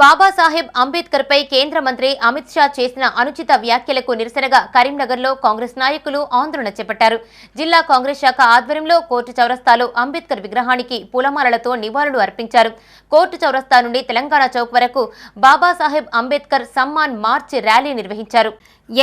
బాబాసాహెబ్ అంబేద్కర్ పై కేంద్ర మంత్రి అమిత్ షా చేసిన అనుచిత వ్యాఖ్యలకు నిరసనగా కరీంనగర్లో కాంగ్రెస్ నాయకులు ఆందోళన చేపట్టారు. జిల్లా కాంగ్రెస్ శాఖ ఆధ్వర్యంలో కోర్టు చౌరస్తాలో అంబేద్కర్ విగ్రహానికి పూలమాలలతో నివాళులు అర్పించారు. కోర్టు చౌరస్తా నుండి తెలంగాణ చౌక్ వరకు బాబాసాహెబ్ అంబేద్కర్ సమ్మాన్ మార్చ్ ర్యాలీ నిర్వహించారు.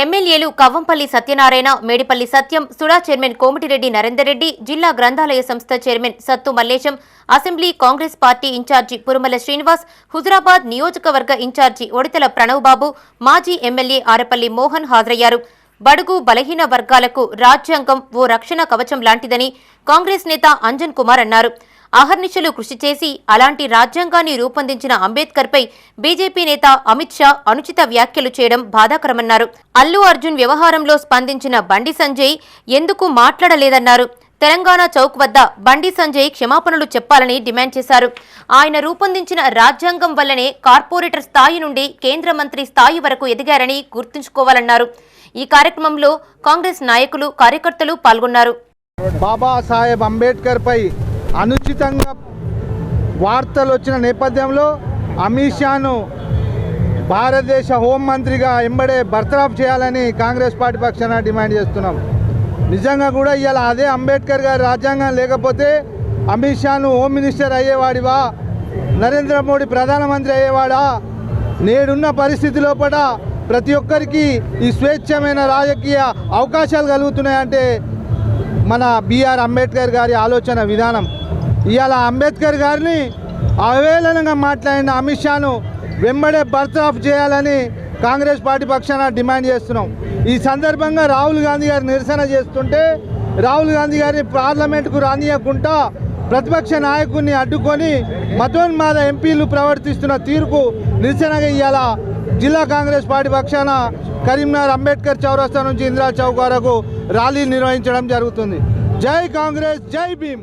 ఎమ్మెల్యేలు కవ్వంపల్లి సత్యనారాయణ, మేడిపల్లి సత్యం, సుడా చైర్మన్ కోమటిరెడ్డి నరేందర్ రెడ్డి, జిల్లా గ్రంథాలయ సంస్థ chairman Sattu Mallesham, assembly Congress party incharge Purumalla Srinivas, Huzurabad నియోజకవర్గ ఇన్ఛార్జి ఒడితల ప్రణవ్ బాబు, మాజీ ఎమ్మెల్యే ఆరపల్లి మోహన్ హాజరయ్యారు. బడుగు బలహీన వర్గాలకు రాజ్యాంగం ఓ రక్షణ కవచం లాంటిదని కాంగ్రెస్ నేత అంజన్ కుమార్ అన్నారు. అహర్నిశలు కృషి చేసి అలాంటి రాజ్యాంగాన్ని రూపొందించిన అంబేద్కర్ పై బీజేపీ నేత అమిత్ షా అనుచిత వ్యాఖ్యలు చేయడం బాధాకరమన్నారు. అల్లు అర్జున్ వ్యవహారంలో స్పందించిన బండి సంజయ్ ఎందుకు మాట్లాడలేదన్నారు. తెలంగాణ చౌక్ వద్ద బండి సంజయ్ క్షమాపణలు చెప్పాలని డిమాండ్ చేశారు. ఆయన రూపొందించిన రాజ్యాంగం వల్లనే కార్పొరేటర్ స్థాయి నుండి కేంద్ర మంత్రి స్థాయి వరకు ఎదిగారని గుర్తుంచుకోవాలన్నారు. ఈ కార్యక్రమంలో కాంగ్రెస్ నాయకులు, కార్యకర్తలు పాల్గొన్నారు. బాబాసాహెబ్ అంబేద్కర్ పై అనుచితంగా వార్తలు వచ్చిన నేపథ్యంలో అమిత్ షాను భారతదేశ హోంమంత్రిగా ఎంబడే బర్తరఫ్ చేయాలని కాంగ్రెస్ పార్టీ పక్షాన డిమాండ్ చేస్తున్నాం. నిజంగా కూడా ఇవాళ అదే అంబేద్కర్ గారి రాజ్యాంగం లేకపోతే అమిత్ షాను హోమ్ మినిస్టర్ అయ్యేవాడివా, నరేంద్ర మోడీ ప్రధానమంత్రి అయ్యేవాడా? నేడున్న పరిస్థితి లోపల ప్రతి ఒక్కరికి ఈ స్వేచ్ఛమైన రాజకీయ అవకాశాలు కలుగుతున్నాయంటే మన బిఆర్ అంబేద్కర్ గారి ఆలోచన విధానం. ఇవాళ అంబేద్కర్ గారిని అవహేళనంగా మాట్లాడిన అమిత్ షాను వెంబడే బర్తరఫ్ చేయాలని కాంగ్రెస్ పార్టీ పక్షాన డిమాండ్ చేస్తున్నాం. ఈ సందర్భంగా రాహుల్ గాంధీ గారు నిరసన చేస్తుంటే రాహుల్ గాంధీ గారిని పార్లమెంటుకు రానియకుండా ప్రతిపక్ష నాయకుడిని అడ్డుకొని మతోన్మాద ఎంపీలు ప్రవర్తిస్తున్న తీరుకు నిరసనగా ఇవాళ జిల్లా కాంగ్రెస్ పార్టీ పక్షాన కరీంనగర్ అంబేద్కర్ చౌరస్తా నుంచి ఇందిరా చౌక్ వరకు ర్యాలీ నిర్వహించడం జరుగుతుంది. జై కాంగ్రెస్, జై భీమ్.